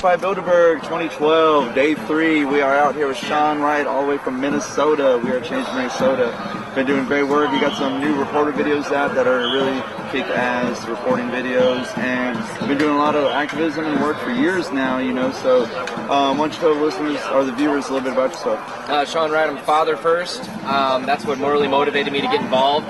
by Bilderberg 2012, day 3. We are out here with Sean Wright, all the way from Minnesota. We are changing Minnesota. Been doing great work. We got some new reporter videos out that are really kick-ass reporting videos, and we've been doing a lot of activism and work for years now, you know. So, why don't you tell the listeners or the viewers a little bit about yourself? Sean Wright, I'm a father first. That's what morally motivated me to get involved.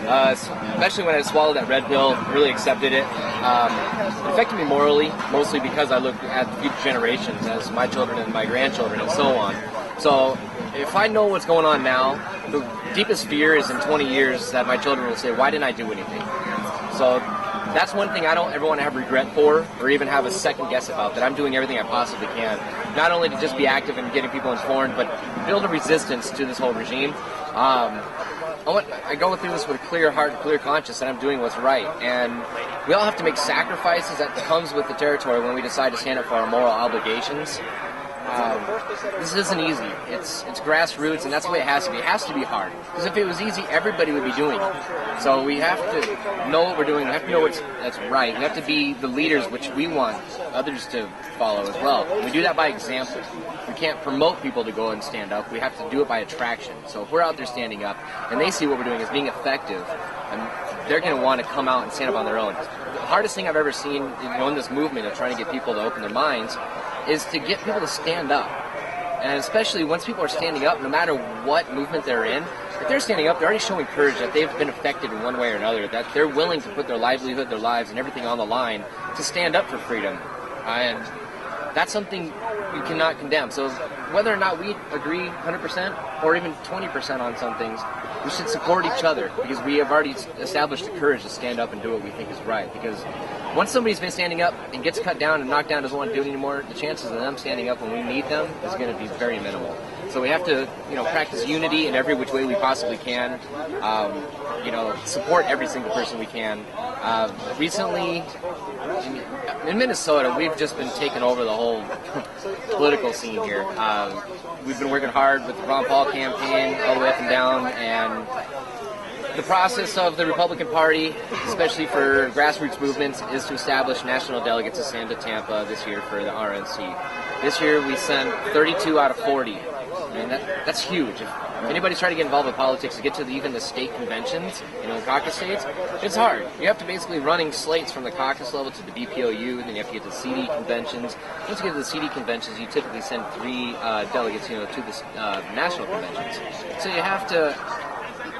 Especially when I swallowed that red pill, really accepted it. It affected me morally, mostly because I look at the future generations as my children and my grandchildren and so on. So if I know what's going on now, the deepest fear is in 20 years that my children will say, why didn't I do anything? So that's one thing I don't ever want to have regret for, or even have a second guess about, that I'm doing everything I possibly can. Not only to just be active and getting people informed, but build a resistance to this whole regime. I go through this with a clear heart and clear conscience that I'm doing what's right. And we all have to make sacrifices that comes with the territory when we decide to stand up for our moral obligations. This isn't easy. It's grassroots, and that's the way it has to be. It has to be hard. Because if it was easy, everybody would be doing it. So we have to know what we're doing. We have to know that's right. We have to be the leaders which we want others to follow as well. We do that by example. We can't promote people to go and stand up. We have to do it by attraction. So if we're out there standing up, and they see what we're doing as being effective, and they're going to want to come out and stand up on their own. The hardest thing I've ever seen in this movement of trying to get people to open their minds is to get people to stand up. And especially once people are standing up, no matter what movement they're in, if they're standing up, they're already showing courage that they've been affected in one way or another, that they're willing to put their livelihood, their lives, and everything on the line to stand up for freedom. And that's something you cannot condemn. So whether or not we agree 100% or even 20% on some things, we should support each other, because we have already established the courage to stand up and do what we think is right. Because once somebody's been standing up and gets cut down and knocked down, doesn't want to do it anymore, the chances of them standing up when we need them is going to be very minimal. So we have to, practice unity in every which way we possibly can. Support every single person we can. Recently, in Minnesota, we've just been taking over the whole political scene here. We've been working hard with the Ron Paul campaign all the way up and down, and the process of the Republican Party, especially for grassroots movements, is to establish national delegates to send to Tampa this year for the RNC. This year we sent 32 out of 40. I mean, that's huge. If anybody's trying to get involved with politics, to get to even the state conventions, caucus states, it's hard. You have to basically running slates from the caucus level to the BPOU, and then you have to get to the CD conventions. Once you get to the CD conventions, you typically send 3 delegates, to the national conventions. So you have to,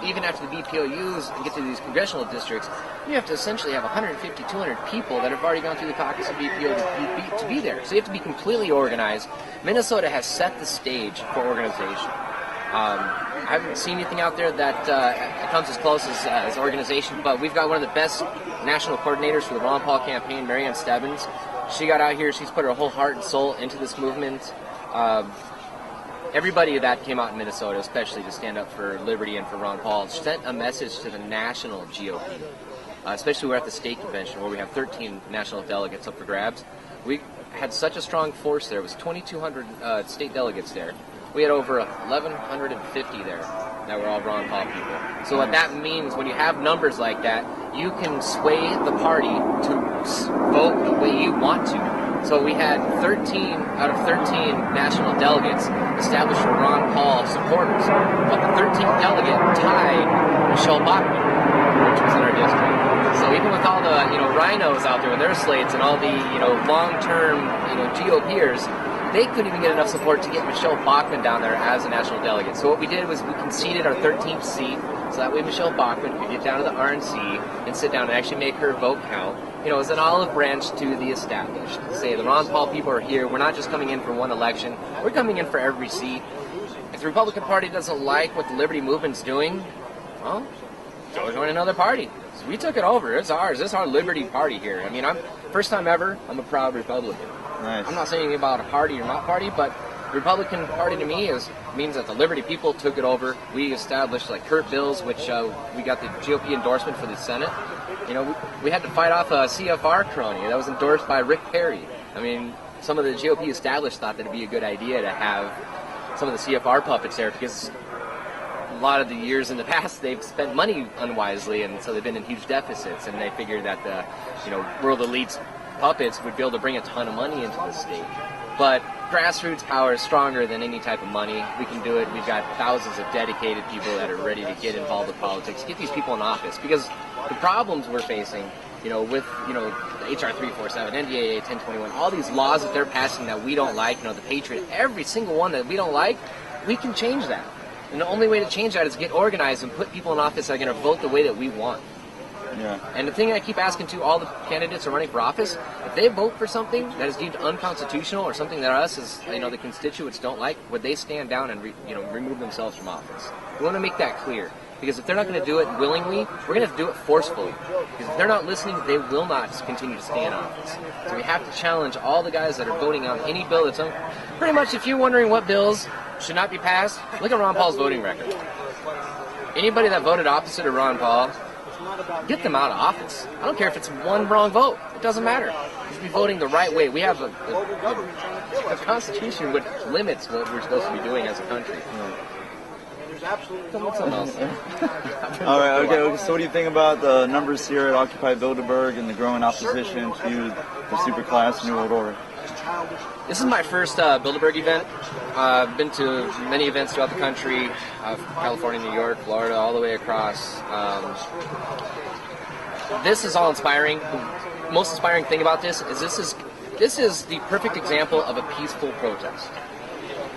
even after the BPOUs and get to these congressional districts, you have to essentially have 150, 200 people that have already gone through the caucus and BPO to be there. So you have to be completely organized. Minnesota has set the stage for organization. I haven't seen anything out there that comes as close as organization, but we've got one of the best national coordinators for the Ron Paul campaign, Marianne Stebbins. She got out here, she's put her whole heart and soul into this movement. Everybody that came out in Minnesota, especially to stand up for liberty and for Ron Paul, sent a message to the national GOP. Especially we're at the state convention where we have 13 national delegates up for grabs. We had such a strong force there. It was 2,200 state delegates there. We had over 1,150 there that were all Ron Paul people. So what that means, when you have numbers like that, you can sway the party to vote the way you want to. So we had 13 out of 13 national delegates established for Ron Paul supporters. But the 13th delegate tied Michelle Bachmann, which was in our district. So even with all the rhinos out there with their slates and all the long-term GOPers, they couldn't even get enough support to get Michelle Bachmann down there as a national delegate. So what we did was we conceded our 13th seat, so that way Michelle Bachmann could get down to the RNC and sit down and actually make her vote count. As an olive branch to the established. Say the Ron Paul people are here. We're not just coming in for one election. We're coming in for every seat. If the Republican Party doesn't like what the Liberty Movement's doing, well, go join another party. So we took it over. It's ours. It's our Liberty Party here. I mean, first time ever, I'm a proud Republican. Nice. I'm not saying about a party or not party, but the Republican Party to me means that the Liberty people took it over. We established like Kurt Bills, which we got the GOP endorsement for the Senate. We had to fight off a CFR crony that was endorsed by Rick Perry. I mean, some of the GOP established thought that it'd be a good idea to have some of the CFR puppets there, because a lot of the years in the past they've spent money unwisely, and so they've been in huge deficits, and they figured that the world elites puppets would be able to bring a ton of money into the state. But grassroots power is stronger than any type of money. We can do it. We've got thousands of dedicated people that are ready to get involved with politics, get these people in office. Because the problems we're facing, with, HR 347, NDAA 1021, all these laws that they're passing that we don't like, the Patriot, every single one that we don't like, we can change that. And the only way to change that is get organized and put people in office that are going to vote the way that we want. Yeah. And the thing I keep asking to all the candidates who are running for office, if they vote for something that is deemed unconstitutional or something that us as the constituents don't like, would they stand down and remove themselves from office? We want to make that clear, because if they're not going to do it willingly, we're going to have to do it forcefully. Because if they're not listening, they will not continue to stay in office. So we have to challenge all the guys that are voting on any bill that's pretty much. If you're wondering what bills should not be passed, look at Ron Paul's voting record. Anybody that voted opposite of Ron Paul, get them out of office. I don't care if it's one wrong vote. It doesn't matter. You should be voting the right way. We have a constitution which limits what we're supposed to be doing as a country. Something else. All right. Okay. So, what do you think about the numbers here at Occupy Bilderberg and the growing opposition to the superclass New World Order? This is my first Bilderberg event. I've been to many events throughout the country, California, New York, Florida, all the way across. This is all inspiring. The most inspiring thing about this is the perfect example of a peaceful protest.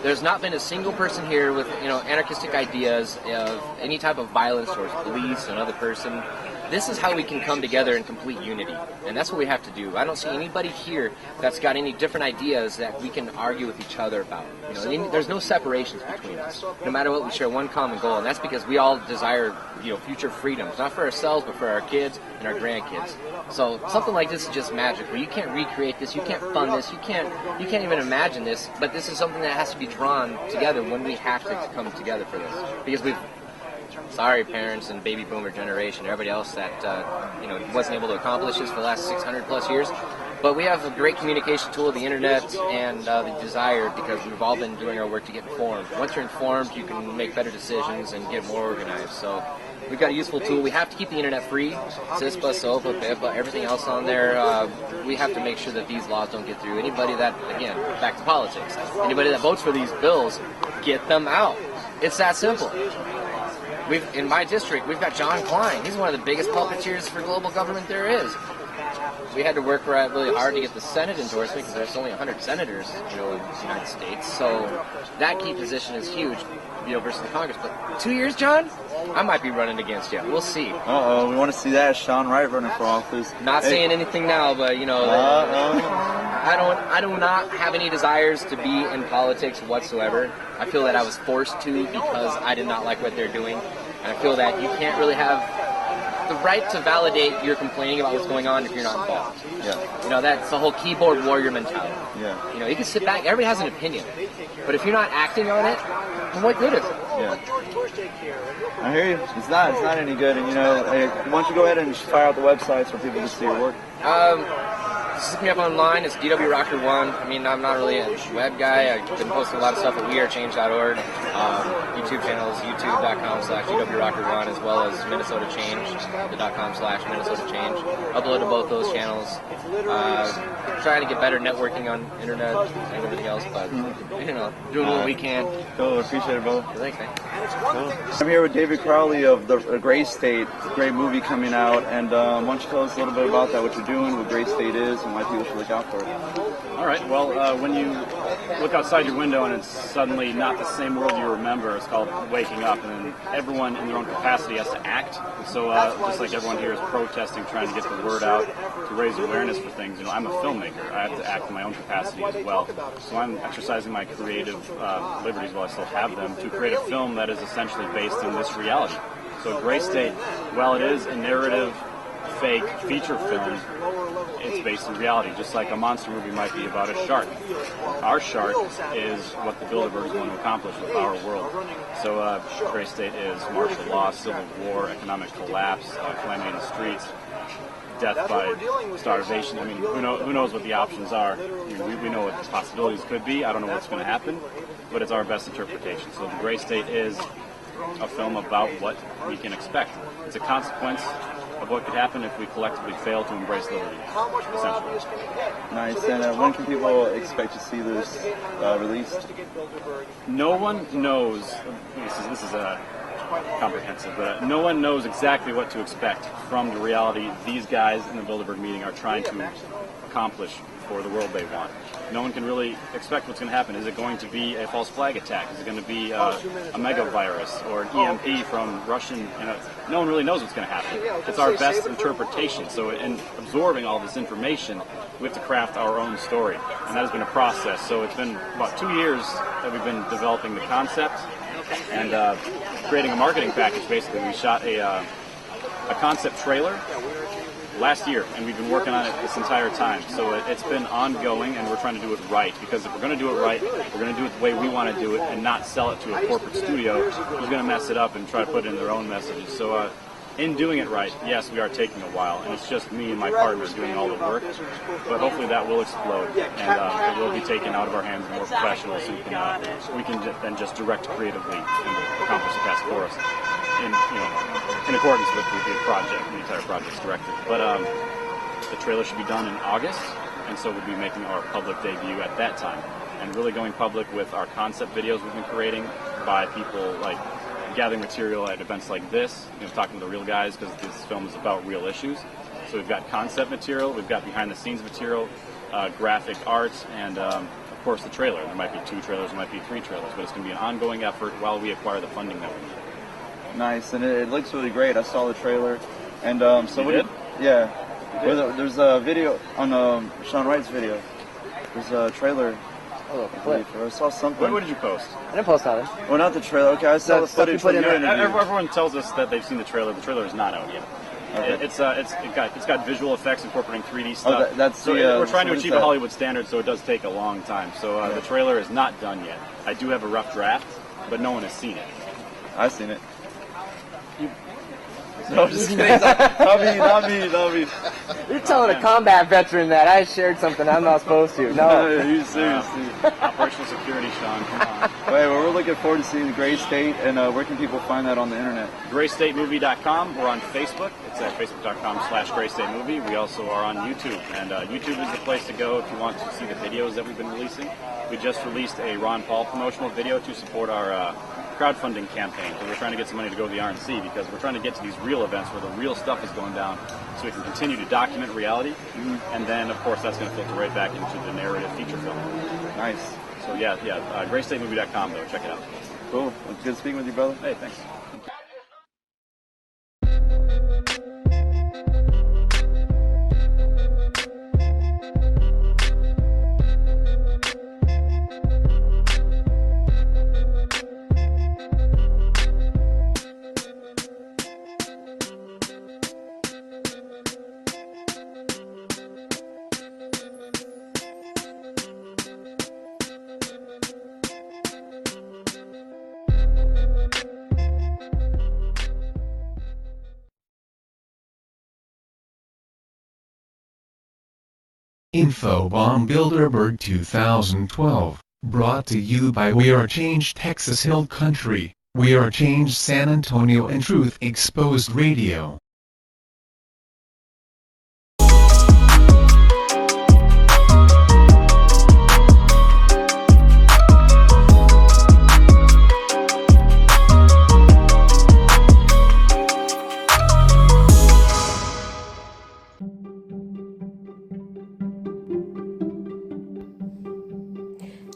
There's not been a single person here with anarchistic ideas of any type of violence towards police, another person. This is how we can come together in complete unity, and that's what we have to do. I don't see anybody here that's got any different ideas that we can argue with each other about. There's no separations between us. No matter what, we share one common goal, and that's because we all desire future freedoms, not for ourselves, but for our kids and our grandkids. So something like this is just magic, where you can't recreate this, you can't fund this, you can't even imagine this, but this is something that has to be drawn together when we have to come together for this. Because sorry, parents and baby boomer generation, everybody else that wasn't able to accomplish this for the last 600 plus years. But we have a great communication tool, the internet, and the desire, because we've all been doing our work to get informed. Once you're informed, you can make better decisions and get more organized. So we've got a useful tool. We have to keep the internet free. CISPA, SOPA, BIPA, everything else on there. We have to make sure that these laws don't get through. Anybody that, again, back to politics, anybody that votes for these bills, get them out. It's that simple. In my district, we've got John Klein. He's one of the biggest puppeteers for global government there is. We had to work really hard to get the Senate endorsement because there's only 100 senators, in the United States. So that key position is huge, versus the Congress. But 2 years, John, I might be running against you. We'll see. We want to see that. Sean Wright running for office. Not saying anything now, but I do not have any desires to be in politics whatsoever. I feel that I was forced to because I did not like what they're doing. And I feel that you can't really have the right to validate your complaining about what's going on if you're not involved. Yeah. That's the whole keyboard warrior mentality. Yeah. You can sit back, everybody has an opinion. But if you're not acting on it, then what good is it? Yeah. I hear you. It's not any good. And why don't you go ahead and fire out the websites for people to see your work? Just look me up online. It's DWRocker1. I mean, I'm not really a web guy. I've been posting a lot of stuff at wearechange.org. YouTube channels, youtube.com/DWRocker1, as well as Minnesota Change, the .com/Minnesota Change. Upload to both those channels. Trying to get better networking on internet and everything else, but doing what we can. Cool, appreciate it, brother. Thanks, man. Cool. I'm here with David Crowley of the Gray State. It's a great movie coming out, and why don't you tell us a little bit about that, what you're doing, what Gray State is, and why people should look out for it. All right. Well, when you look outside your window and it's suddenly not the same world you remember, it's called waking up, and then everyone in their own capacity has to act. And so just like everyone here is protesting, trying to get the word out, to raise awareness for things, I'm a filmmaker. I have to act in my own capacity as well. So I'm exercising my creative liberties while I still have them to create a film that is essentially based on this reality. So Gray State, while it is a narrative, fake feature film, it's based in reality, just like a monster movie might be about a shark. Our shark is what the Bilderbergs want to accomplish with our world. So Gray State is martial law, civil war, economic collapse, calamity in the streets, death by starvation. I mean, who knows what the options are? We know what the possibilities could be. I don't know what's going to happen, but it's our best interpretation. So the Gray State is a film about what we can expect. It's a consequence of what could happen if we collectively fail to embrace liberty, essentially. Nice. And when can people expect to see this released? No one knows, this is comprehensive, but no one knows exactly what to expect from the reality these guys in the Bilderberg meeting are trying to accomplish for the world they want. No one can really expect what's going to happen. Is it going to be a false flag attack? Is it going to be a mega virus or an EMP from Russian? No one really knows what's going to happen. It's our best interpretation. So in absorbing all this information, we have to craft our own story. And that has been a process. So it's been about 2 years that we've been developing the concept and creating a marketing package, basically. We shot a concept trailer last year, and we've been working on it this entire time. So it's been ongoing, and we're trying to do it right. Because if we're going to do it right, we're going to do it the way we want to do it and not sell it to a corporate studio who's going to mess it up and try to put in their own messages. So in doing it right, yes, we are taking a while, and it's just me and my partners doing all the work. But hopefully that will explode, and it will be taken out of our hands more professionals who we can then just direct creatively and accomplish the task for us. In accordance with the project, the entire project's directed. But the trailer should be done in August, and so we'll be making our public debut at that time. And really going public with our concept videos we've been creating by people like gathering material at events like this, talking to the real guys, because this film is about real issues. So we've got concept material, we've got behind the scenes material, graphic arts, and of course the trailer. There might be 2 trailers, there might be 3 trailers, but it's going to be an ongoing effort while we acquire the funding that we need. Nice, and it looks really great. I saw the trailer, and so you did? Yeah, there's a video on Sean Wright's video. There's a trailer. Oh, clip. I saw something. What did you post? I didn't post something. Well, not the trailer. Okay, I saw the footage from your interview. Everyone tells us that they've seen the trailer. The trailer is not out yet. Okay. It's got visual effects incorporating 3D stuff. We're trying to achieve a Hollywood standard, so it does take a long time. So the trailer is not done yet. I do have a rough draft, but no one has seen it. I've seen it. No, I'm just kidding. Not me. You're telling a combat veteran that I shared something I'm not supposed to. No. You seriously. Operational security, Sean. Come on. Wait, well, we're looking forward to seeing the Gray State, and where can people find that on the internet? GrayStateMovie.com. We're on Facebook. It's at facebook.com/GrayStateMovie. We also are on YouTube, and YouTube is the place to go if you want to see the videos that we've been releasing. We just released a Ron Paul promotional video to support our crowdfunding campaign, because we're trying to get some money to go to the RNC, because we're trying to get to these real events where the real stuff is going down, so we can continue to document reality, and then of course that's going to filter right back into the narrative feature film. Nice. So GrayStateMovie.com though, check it out. Cool. It's good speaking with you, brother. Hey, thanks. Info Bomb Bilderberg 2012, brought to you by We Are Change Texas Hill Country, We Are Change San Antonio, and Truth Exposed Radio.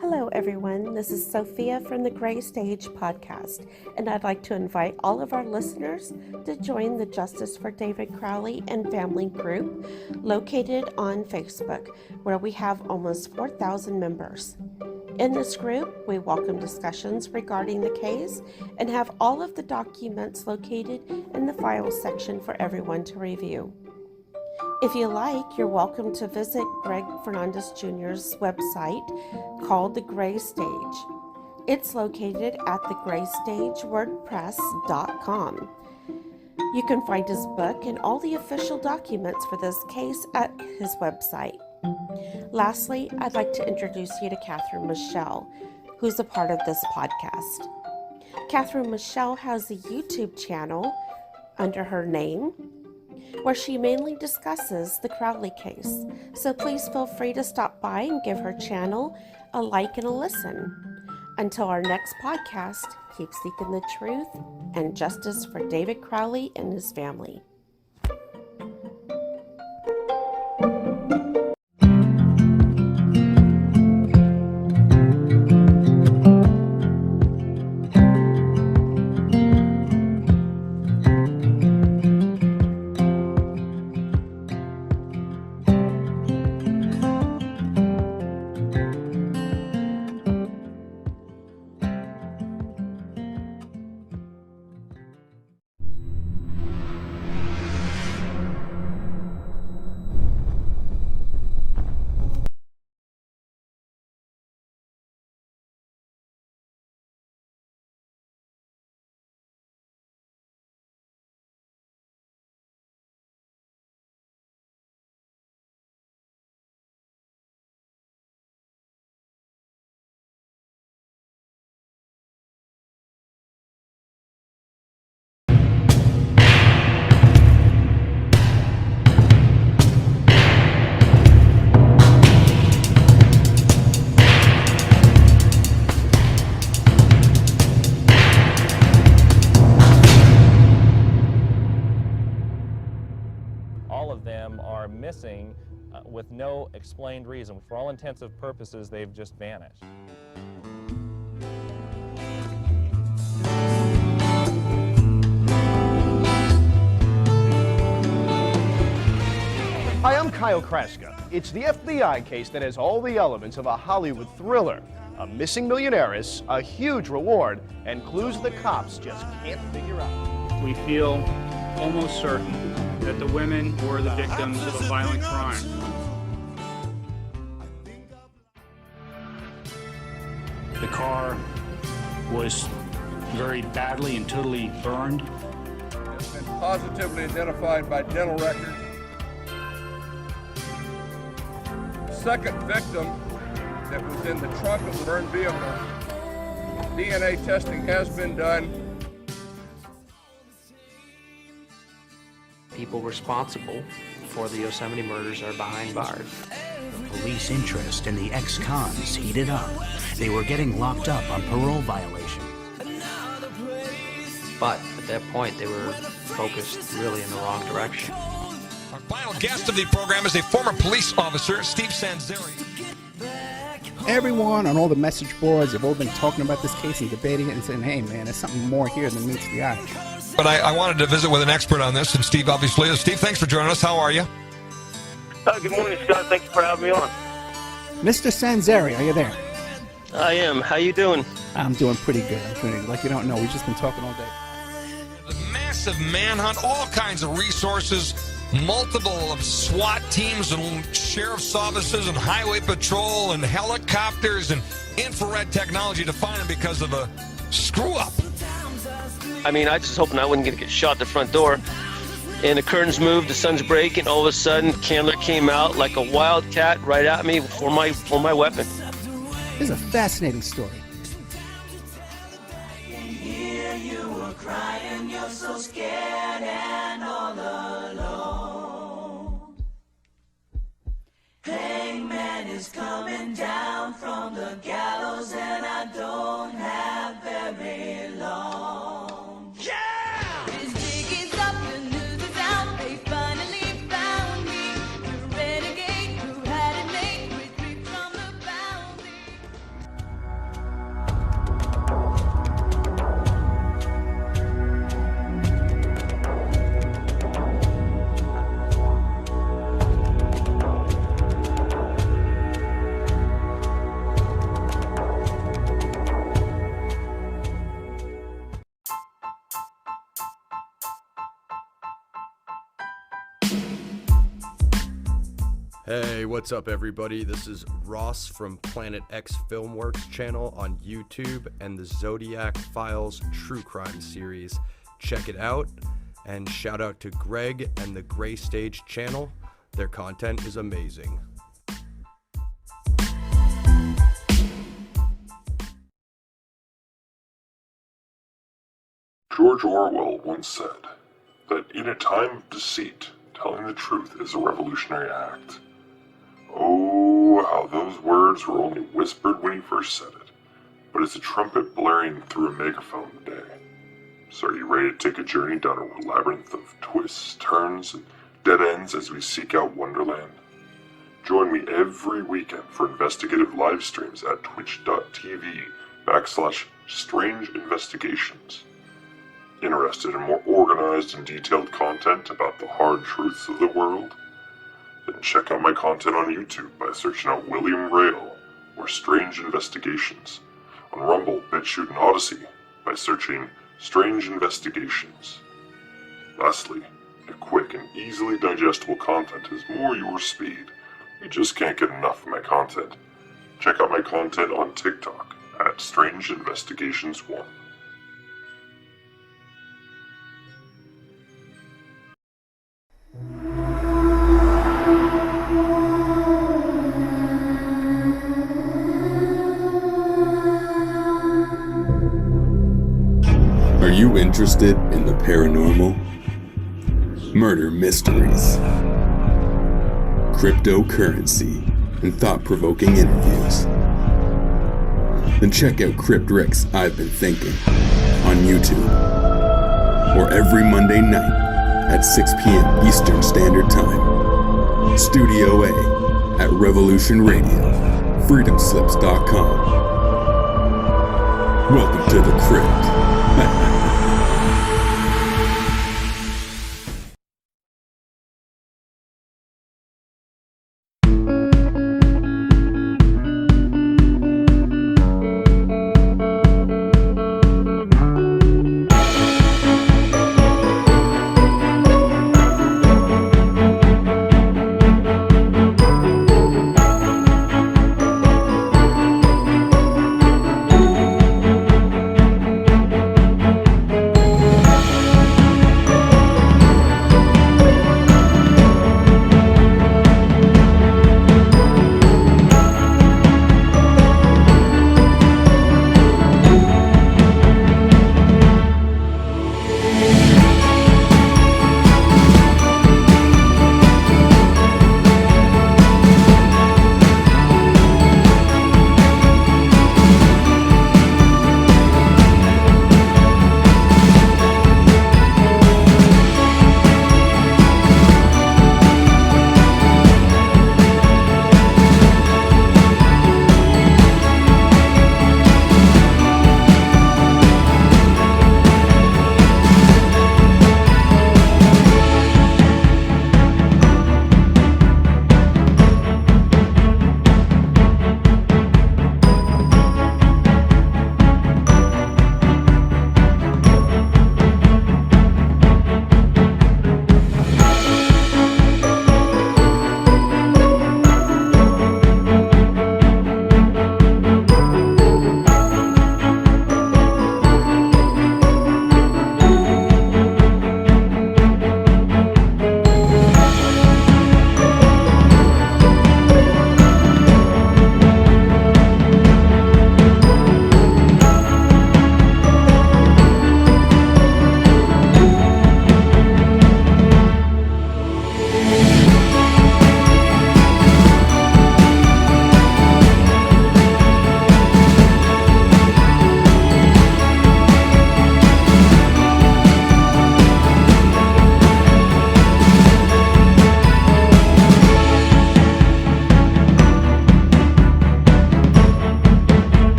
Hello everyone, this is Sophia from the Gray Stage podcast, and I'd like to invite all of our listeners to join the Justice for David Crowley and Family group located on Facebook, where we have almost 4,000 members. In this group, we welcome discussions regarding the case and have all of the documents located in the files section for everyone to review. If you like, you're welcome to visit Greg Fernandez Jr.'s website called The Gray Stage. It's located at thegraystagewordpress.com. You can find his book and all the official documents for this case at his website. Lastly, I'd like to introduce you to Catherine Michelle, who's a part of this podcast. Catherine Michelle has a YouTube channel under her name. where she mainly discusses the Crowley case. So please feel free to stop by and give her channel a like and a listen. Until our next podcast, keep seeking the truth and justice for David Crowley and his family. All of them are missing with no explained reason. For all intents and purposes, they've just vanished. Hi, I'm Kyle Kraska. It's the FBI case that has all the elements of a Hollywood thriller. A missing millionaires, a huge reward, and clues the cops just can't figure out. We feel almost certain that the women were the victims of a violent crime. The car was very badly and totally burned. It's been positively identified by dental records. Second victim that was in the trunk of the burned vehicle. DNA testing has been done. People responsible for the Yosemite murders are behind bars. The police interest in the ex-cons heated up. They were getting locked up on parole violation. But at that point, they were focused really in the wrong direction. Our final guest of the program is a former police officer, Steve Sanzeri. Everyone on all the message boards have all been talking about this case and debating it and saying, hey man, there's something more here than meets the eye. But I wanted to visit with an expert on this, and Steve obviously is. Steve, thanks for joining us. How are you? Good morning, Scott. Thank you for having me on. Mr. Sanzeri, are you there? I am. How you doing? I'm doing pretty good. Like you don't know, we've just been talking all day. The massive manhunt, all kinds of resources, multiple of SWAT teams and sheriff's offices and highway patrol and helicopters and infrared technology to find him because of a screw-up. I mean, I just hoping I wasn't going to get shot at the front door. And the curtains moved, the sun's breaking, all of a sudden, Candler came out like a wildcat right at me for my weapon. This is a fascinating story. You were crying, you're so scared and all alone. Hangman is coming down from the gallows and I don't have very long. Yeah! His dig is up, the news is out, they finally found me. The renegade who had it made, retreat from the bounty. Hey, what's up everybody? This is Ross from Planet X Filmworks channel on YouTube and the Zodiac Files True Crime series. Check it out, and shout out to Greg and the Gray Stage channel. Their content is amazing. George Orwell once said that in a time of deceit, telling the truth is a revolutionary act. Oh, how those words were only whispered when he first said it, but it's a trumpet blaring through a megaphone today. So are you ready to take a journey down a labyrinth of twists, turns, and dead ends as we seek out Wonderland? Join me every weekend for investigative live streams at twitch.tv/Strange Investigations. Interested in more organized and detailed content about the hard truths of the world? Then check out my content on YouTube by searching out William Rail or Strange Investigations, on Rumble, BitChute, and Odyssey by searching Strange Investigations. Lastly, if quick and easily digestible content is more your speed, you just can't get enough of my content. Check out my content on TikTok at Strange Investigations 1. Are you interested in the paranormal? Murder mysteries, cryptocurrency, and thought-provoking interviews? Then check out Crypt Rick's I've Been Thinking on YouTube, or every Monday night at 6 p.m. Eastern Standard Time. Studio A at Revolution Radio, freedomslips.com. Welcome to the Crypt.